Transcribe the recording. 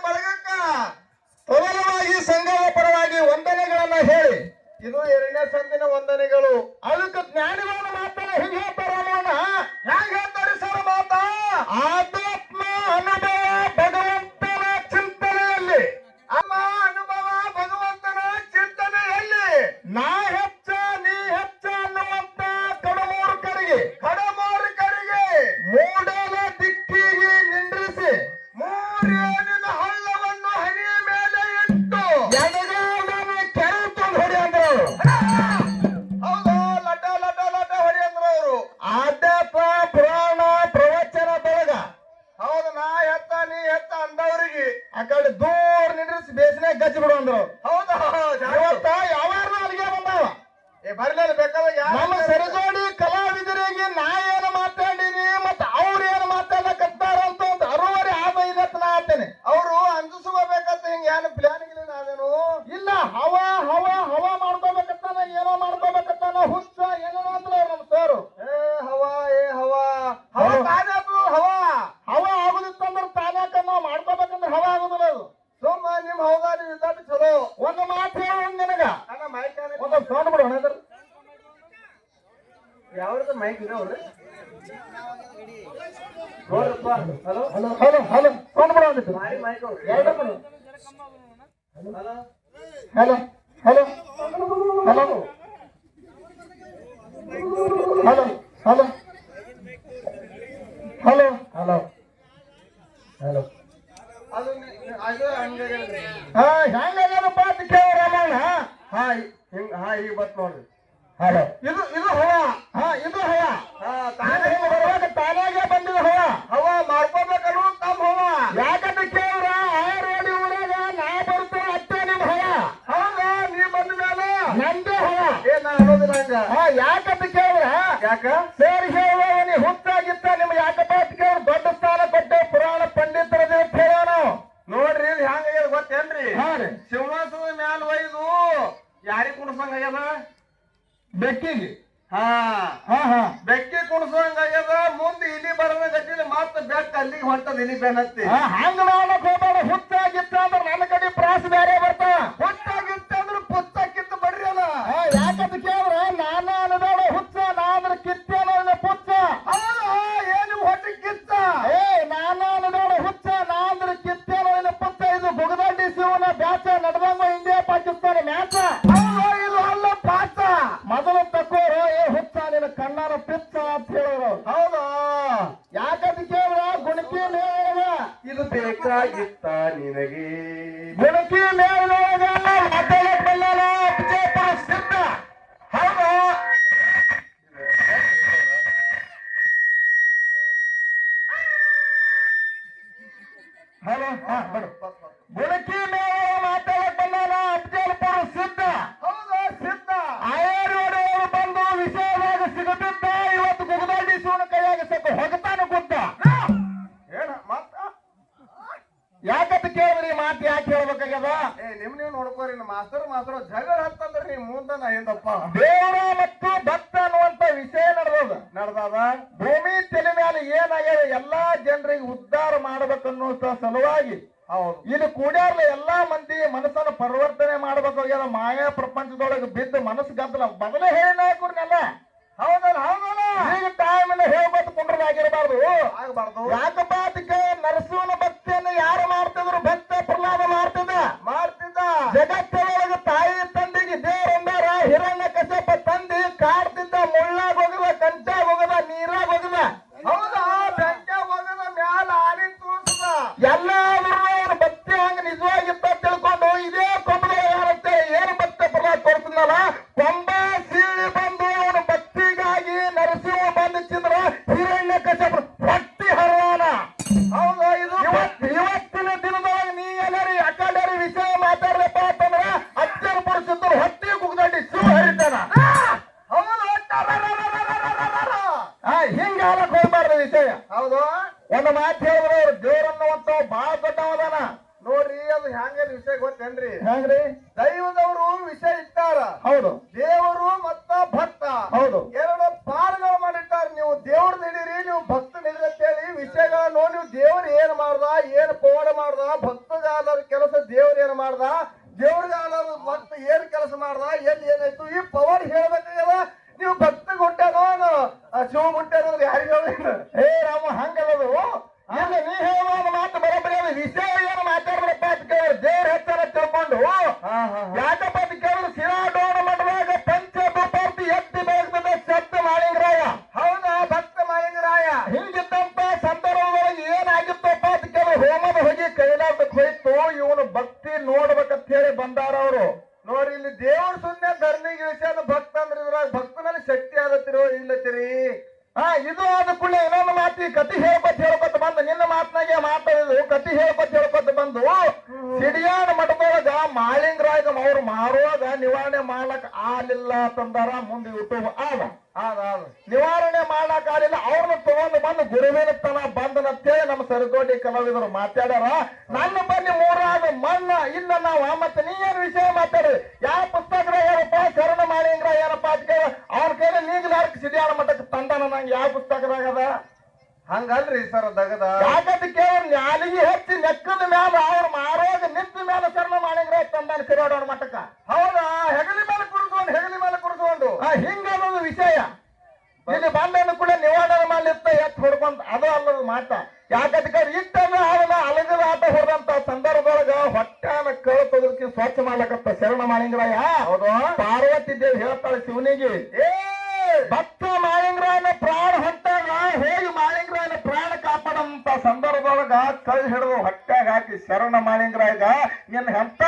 ಬಳಗಕ್ಕ ಪ್ರಬಲವಾಗಿ ಸಂಘದ ಪರವಾಗಿ ವಂದನೆಗಳನ್ನ ಹೇಳಿ ಇದು ಎರಡನೇ ಸಂದಿನ ವಂದನೆಗಳು. ಅದಕ್ಕೆ ಜ್ಞಾನಿಗಳನ್ನ ಮಾತನ್ನ ಹಿಂಗೆ ಹೇಳ್ತಾರ ಹ್ಯಾಂಗ ಹೇಳ್ತಾರೆ ಸರ್ ಮಾತಾ? ಆಧ್ಯಾತ್ಮ ಅನುಭವ ಭಗವಂತನ ಚಿಂತನೆಯಲ್ಲಿ ಅಮ್ಮ ಅನುಭವ ಭಗವಂತನ ಚಿಂತನೆಯಲ್ಲಿ ನಾ ಹೆಚ್ಚ ನೀ ಹೆಚ್ಚ ಅನ್ನುವಂತ ಕಡಮೂರ್ಖರಿಗೆ ಮೂಡಲ ದಿಕ್ಕಿಗೆ ನಿಂದ್ರಿಸಿ ಮೂರೇನಿನ ಹಳ್ಳವನ್ನು ಹನಿಯ ಮೇಲೆ ಇಟ್ಟು ಎಡಗಾಲನ್ನು ಕೆರೆ ತಂದು ಹೊಡಿ ಅಂದ್ರು ಹೌದು ಲಟ ಲಟ ಲಟ ಹೊಡಿ ಅಂದ್ರು ಅವರು. ಆಧ್ಯಾತ್ಮ ಪುರಾಣ ಪ್ರವಚನದೊಳಗ ಹೌದು ನಾ ಹೆತ್ತ ನೀ ಹೆತ್ತ ಅಂದವ್ರಿಗೆ ಆ ಕಡೆ ದೂರ ನಿಂದ್ರಿಸಿ ಬೇಸನೆ ಗಚ್ಚಿ ಬಿಡು ಅಂದ್ರು. ಹೌದು ಇವತ್ತ ಯಾವಾರು ಅಲ್ಲಿಗೆ ಬಂದಾವ ಬರ್ಲಿಲ್ಲ ಬೇಕಾದಾಗ ನಮ್ಮ ಸರಿಜೋಡಿ ಕಲಾವಿದರಿಗೆ ನಾ ಏನು ಮಾತಾಡೀನಿ ಮತ್ತ ಅವ್ರು ಏನು ಮಾತಾಡಕತ್ತಾರ ಅಂತ ಒಂದು ಅರುವರೆ ಆದ ಇಲ್ಲತ್ತ ನಾ ಆಗ್ತೇನೆ. ಅವರು ಅಂಜಿಸ್ಕೋಬೇಕಂತ ಹಿಂಗ ಏನು ಪ್ಲಾನ್ ಇಲ್ಲ ನಾವೇನು ಇಲ್ಲ ಹವಾ ಹವಾ ಹವಾ ಮಾಡ್ಕೋಬೇಕತ್ತಾನ ಏನೋ ಮಾಡ್ಕೋಬೇಕತ್ತಾನ ಹುಚ್ಚ ಏನೋ ಅಂತ ನಮ್ಮ ಸರ್ ಹವಾ ಹವಾ ಹವಾ ಕಾದಾದ್ರು ಹವಾ ಹವಾ ಆಗುದಿತ್ತಂದ್ರೆ ತಾನ್ಯಾಕ ನಾವು ಮಾಡ್ಕೋಬೇಕಂದ್ರೆ ಹವಾ ಆಗುದಿಲ್ಲ ಅದು. ಸೋಮ ನಿಮ್ ಹೌದಾ ನೀವು ಇದ್ದಾಟ ಚಲೋ ಒಂದು ಮಾತು ಹೇಳ ನಿನಗ ಅಣ್ಣ ಮೈಕ್ ಒಂದು ಸೌಂಡ್ ಬಿಡೋಣ ಅದ್ರ ಯಾವ್ದು ಮೈಕ್ ಇರೋವ್ರಿ ನೋಡ್ರಪ್ಪ. Hello hello hello hello sound ಬಿಡೋಣ ಮಾರಿ ಮೈಕ್ ಅವ್ರಿ ಎರಡು ಬಿಡು. Hello hello hello hello hello hello hello hello hello ಅದು ಅದು ಹಂಗೆ ಹೆಂಗಪ್ಪ ಅಂತ ಕೇಳ ರಾಮಣ್ಣ. ಹಾಯ್ ಹಿಂಗ ಈಗ ಬತ್ ನೋಡ್ರಿ. ಹಲೋ ಇದು ಇದು ಹವಾ ಇದು ಹವಾ ತಾನೇ ಬರುವಾಗ ತಾನಾಗೆ ಬಂದಿದ ಹವಾ ಹವಾ ಮಾಡ್ಕೋಬೇಕನ್ನು ತಮ್ಮ ಹವಾ ಯಾಕಂತ ಕೇಳ್ರ ಆರೋಡಿ ಊರಾಗ ನಾ ಬರ್ತೇನೆ ಅಷ್ಟೇ ನಿಮ್ ಹವಾ. ಹೌದಾ ನೀ ಬಂದ ಮೇಲೆ ನಂದೇ ಹವಾ ನಾ ಅನ್ನೋದಿಲ್ಲ ಹಂಗ. ಯಾಕಂತ ಕೇಳ್ರ ಯಾಕ ಸೇರಿ ಹೇಳುವ ನೀ ಹುಟ್ಟಾಗಿತ್ತ ನಿಮ್ಗೆ ಯಾಕಪ್ಪ ಅಂತ ಕೇಳಿ ದೊಡ್ಡ ಸ್ಥಾನ ಕೊಟ್ಟೆ ಪುರಾಣ ಪಂಡಿತರ ಹೇಳೋಣ ನೋಡ್ರಿ ಇದು ಹೆಂಗ ಗೊತ್ತೇನ್ರಿ? ಹಾ ರೀ ಸಿಂಹಾಸನದ ಮ್ಯಾಲ ಒಯ್ದು ಯಾರಿಗ್ ಕುಣಸಂಗ ಆಗ್ಯದ? ಬೆಕ್ಕಿಗೆ ಹಾ ಹಾ ಹಾ ಬೆಕ್ಕಿ ಕುಣಸಂಗ ಆಗ್ಯದ. ಮುಂದೆ ಇಲಿ ಬರದ ಗಟ್ಟಿಲಿ ಮತ್ತ ಬೆಕ್ಕ ಅಲ್ಲಿಗೆ ಹೊಂಟದ ಇಲಿ ಬೆನ್ನತ್ತಿ. ಹಂಗ ಮಾಡಕ್ ಹೋಗ್ಬೇಡ. ಹುಟ್ಟಾಗಿತ್ತ ಅಂದ್ರೆ ನನ್ನ ಕಡೆ ಪ್ರಾಸ ಬೇರೆ ಬರ್ತಾವ. ಹುಟ್ಟಾಗಿತ್ತ ಅಂದ್ರೆ ಪುಸ್ತಕ್ಕಿತ್ತ ಬಡ್ರಿ ಅಲ್ಲ. ಯಾಕಂತ ಕೇಳ್ರ ನಾನ ಅನ್ನೋದ ಹುಚ್ಚ ನಾ ಅಂದ್ರೆ ಕಿತ್ತ ಅನ್ನೋದ ಪುಚ್ಚ. ಏನು ಹೊಟ್ಟೆ ಕಿತ್ತ ನಾನ ಅನ್ನೋದ ಹುಚ್ಚ ನಾ ಅಂದ್ರೆ ಕಿತ್ತ ಅನ್ನೋದ ಪುಚ್ಚ. ಇದು ಬುಗದಂಡಿ ಶಿವನ ಬ್ಯಾಚ ನಡೆದಂಗ ಇಂಡಿಯಾ ಪಾಕಿಸ್ತಾನ ಮ್ಯಾಚ. ಇದು ಅಲ್ಲ ಪಾಠ. ಮೊದಲು ತಕೋರು ಹುಚ್ಚ ನಿನ್ನ ಕಣ್ಣಾರ ಪಿಚ್ಚ ಅಂತ ಹೇಳೋರು. ಹೌದಾ ಯಾಕಂತ ಕೇಳ್ರ ಗುಣಕಿ ಮೇಳ ಇದು ಬೇಕಾಗಿತ್ತ ನಿನಗೆ? ಗುಣಕಿ ಮೇಳದೊಳಗ ಮಾತಾಡಕ್ ಬಲ್ಲಲ್ಲ ವಿಜಯಪುರ ಸಿದ್ಧ. ಹೌದಾ ಹಲೋ ಗುಣಕಿ ಮೇಳ ಮಾತಾಡಕ್ ಬಲ್ಲಲ್ಲ ವಿಜಯಪುರ ಸಿದ್ಧ. ಹೌದಾ ಸಿದ್ಧ ಆಯರೋಡವರು ಬಂದು ವಿಷಯದಾಗ ಸಿಗದಿದ್ದ ಇವತ್ತು ಗುಗದಂಡಿ ಶಿವನ ಕೈಯಾಗ ಸಕ್ಕ ಹೊಗತಾನ ಗುದ್ದ. ಏನ ಮತ್ತ ಯಾಕಂತ ಕೇಳಿದ್ರಿ ಮಾತು ಯಾಕೆ ಹೇಳ್ಬೇಕಾಗ್ಯದ? ನಿಮ್ ನೀವು ನೋಡ್ಕೋರಿ ಮಾಸ್ತರ್ ಜಗಳ ಹತ್ತಂದ್ರಿ ನೀವು ಮುಂದ ನಾ ಹಿಂದಪ್ಪ. ದೇವರ ಮತ್ತು ಭಕ್ತ ಅನ್ನುವಂತ ವಿಷಯ ನಡ್ದದ. ಭೂಮಿ ತಲೆ ಮೇಲೆ ಏನಾಗ್ಯದ ಎಲ್ಲಾ ಜನರಿಗೆ ಉದ್ಧಾರ ಮಾಡ್ಬೇಕನ್ನುವಂತ ಸಲುವಾಗಿ ಹೌದು ಇದು ಕೂಡ್ಯಾರ್ಲ ಎಲ್ಲಾ ಮಂದಿ ಮನಸ್ಸನ್ನು ಪರಿವರ್ತನೆ ಮಾಡ್ಬೇಕಾಗ್ಯದ. ಮಾಯಾ ಪ್ರಪಂಚದೊಳಗೆ ಬಿದ್ದು ಮನಸ್ಸು ಗದ್ದಲ ಮೊದಲೇ ಹೇಳಿನಲ್ಲ. ಹೌದಲ್ಲ ಹೌದಲ್ಲ ಈಗ ಟೈಮ್ ಹೇಳ್ಕೊತ ಕುಂಡ್ರದಾಗಿರಬಾರ್ದು. ಆಗ್ಬಾರ್ದು. ಯಾಕಪ್ಪ ಅದಕ್ಕೆ ನರಸಿಂಹನ ಭಕ್ತಿಯನ್ನು ಯಾರು ಮಾಡ್ತಿದ್ರು? ಭಕ್ತ ಪ್ರಹ್ಲಾದ ಮಾಡ್ತಿದ್ದ. ಜಗತ್ತೊಳಗೆ ತಾಯಿ ತಂದೆಗೆ ದೇವರಂದಾರ ಹಿರಣ್ಯ ಕಶ್ಯಪ ತಂದಿ ಕಾಡ್ತಿದ್ದ. ಮುಳ್ಳಾಗ ಹೋಗದ, ಕಂಚಾಗ ಹೋಗದ, ನೀರಾಗ ಹೋಗದ. ಹೌದಾ ಬೆಂಕ ಹೋಗದ ಮ್ಯಾಲ ಆನಿ ತೋರ್ಸದ. ಎಲ್ಲಾದ್ರೂ ಅವ್ರ ಭಕ್ತಿ ಹಂಗ ನಿಜವಾಗಿತ್ತ ತಿಳ್ಕೊಂಡು ಇದೇ ಕೊಂಬದ ಯಾರಂತೆ ಏನು ಭಕ್ತ ಪ್ರಹ್ಲಾದ ತೋರ್ತಿದ್ನಲ್ಲ ಕೊಂಬ ಸೀಳಿ ಬಂದು ಅವನ ಭಕ್ತಿಗಾಗಿ ನರಸಿಂಹ ಬಂದು ಚಿದ್ರ ಹಿರಣ್ಯ ಕಶ್ಯಪ ಭಕ್ತಿ ಹರವಾನ. ಹೌದಾ ಇದು ಇವತ್ತಿನ ದಿನದೊಳಗೆ ನೀ ಎಲ್ಲರಿ ಅಕಾಡರಿ ವಿಷಯ ಮಾತಾಡ್ರಪ್ಪ ಅಂತಂದ್ರ ಅಚ್ಚರ ಪಡಿಸಿದ್ರು ಹೊಟ್ಟಿ ಕುಗ್ದಂಡಿ ಶಿವ ಹರಿತಾನ. ಹಿಂಗ ಹಾಲಕ್ ಹೋಗ್ಬಾರ್ದು ವಿಷಯ. ಹೌದು ಒಂದು ಮಾತು ಹೇಳಿದ್ರು ಅವ್ರು ದೇವರನ್ನುವಂತ ಬಹಳ ದೊಡ್ಡವದಾನ. ನೋಡ್ರಿ ಅದು ಹೆಂಗ ವಿಷಯ ಗೊತ್ತೇನ್ರಿ? ಹೆಂಗ್ರಿ? ದೈವದವರು ವಿಷಯ ಇಟ್ಟಾರ. ಹೌದು ದೇವರು ಮತ್ತ ಭಕ್ತ ಹೌದು ಎರಡು ಪಾಲ್ಗಳು ಮಾಡಿಟ್ಟಾರ. ನೀವು ದೇವ್ರ ಹಿಡೀರಿ, ನೀವು ಭಕ್ತ ಹಿಡಿರಿ ಅಂತ ಹೇಳಿ ವಿಷಯಗಳನ್ನು ನೀವು ದೇವ್ರು ಏನ್ ಮಾಡ್ದ, ಏನ್ ಪವಾಡ ಮಾಡ್ದ, ಬಂದಾರ ಅವರು. ನೋಡಿ ಇಲ್ಲಿ ದೇವ್ರ ಸುಮ್ಮನೆ ಧರ್ಮಿಗೆ ಇಳಿಸ್ಯಾನ ಭಕ್ತ ಅಂದ್ರೆ ಇದ್ರಾಗ ಭಕ್ತನಲ್ಲಿ ಶಕ್ತಿ ಆಗತ್ತಿರೋ ಇಲ್ಲತ್ತಿರಿ. ಇದು ಆದ ಕೂಡಲೇ ಇನ್ನೊಂದು ಮಾತಿ ಕತಿ ಹೇಳ್ಕೊತ ಬಂದು ನಿನ್ನ ಮಾತನಾಗೆ ಮಾತಾಡಿದ್ರು. ಕತಿ ಹೇಳ್ಕೊತ ಬಂದು ಸಿಡಿಯಾಣ ಮಠದೊಳಗ ಮಾಳಿಂಗರಾಯ ಅವ್ರು ಮಾರುವಾಗ ನಿವಾರಣೆ ಮಾಡ್ಲಕ್ ಆಲಿಲ್ಲ ತಂದಾರ. ಮುಂದೆ ಯೂಟ್ಯೂಬ್ ಆದ ನಿವಾರಣೆ ಮಾಡ್ಲಕ್ ಆಲಿಲ್ಲ. ಅವ್ರನ್ನ ತಗೊಂಡು ಬಂದು ಗುರುವಿನ ತನ ಬಂದನಂತೇಳಿ ನಮ್ಮ ಸರಕೋಟಿ ಕಲಾವಿದರು ಮಾತಾಡ್ಯಾರ. ನನ್ನ ಬನ್ನಿ ಮೂರಾದ ಮಣ್ಣ ಇಲ್ಲ ನಾವು. ಮತ್ತೆ ನೀ ಏನ್ ವಿಷಯ ಮಾತಾಡಿ ಯಾವ ಪುಸ್ತಕದಾಗ ಏನಪ್ಪ ಶರಣ ಮಾಳಿಂಗ್ರ ಏನಪ್ಪ ಅಂತ ಅವ್ರ ಕೈಲಿ ನೀಗ್ಲಾರ್ಕ ಸಿಡಿಯಾಣ ಮಠಕ್ಕೆ ತಂದಾನ. ನಂಗೆ ಯಾವ ಪುಸ್ತಕದಾಗ ಅದ ಹಂಗಲ್ರಿ ಸರ್ ದಗದ. ಯಾಕಂತ ಕೇಳ ನಾಲಿಗೆ ಹಚ್ಚಿ ನೆಕ್ಕದ ಮ್ಯಾಲ ಅವ್ರ ಮಾರೋಗ ನಿಂತ ಮ್ಯಾಲ ಶರಣ ಮಾಳಿಂಗ್ರ ತಂದಾನ ಸಿರೋಡವ್ರ ಮಠಕ್ಕ. ಹೌದಾ? ಹೆಗಲಿ ಮೇಲೆ ಕುಡಿಸ್ಕೊಂಡು ಹಿಂಗನ್ನೋದು ವಿಷಯ. ಇಲ್ಲಿ ಬಂದ ಕೂಡ ನಿವಾರಣೆ ಮಾಡ್ಲಿತ್ತ ಎತ್ ಹೊಡ್ಕೊಂತ ಅದು ಅಲ್ಲದ ಮಾತ. ಯಾಕಂತ ಇಟ್ಟಲ್ಲ ಅವನ ಅಲಗದ ಆಟ ಹೊಡೆದಂತ ಸಂದರ್ಭದೊಳಗ ಹೊಟ್ಟಾನ ಕಳ್ತೋದಕ್ಕೆ ಸ್ವಚ್ಛ ಮಾಡ್ಲಕತ್ತ ಶರಣ ಮಾಳಿಂಗರಾಯ. ಹೌದು, ಪಾರ್ವತಿ ದೇವಿ ಹೇಳ್ತಾಳೆ ಶಿವನಿಗೆ, ಭಕ್ತ ಮಾಳಿಂಗರಾಯನ ಪ್ರಾಣ ಹೊಂಟಾಗ ಹೋಗಿ ಮಾಳಿಂಗರಾಯನ ಪ್ರಾಣ ಕಾಪಾಡಂತ ಸಂದರ್ಭದೊಳಗ ಕೈ ಹಿಡಿದು ಹೊಟ್ಟಾಗ ಹಾಕಿ ಶರಣ ಮಾಳಿಂಗರಾಯಗ ನಿನ್ನ ಎಂತ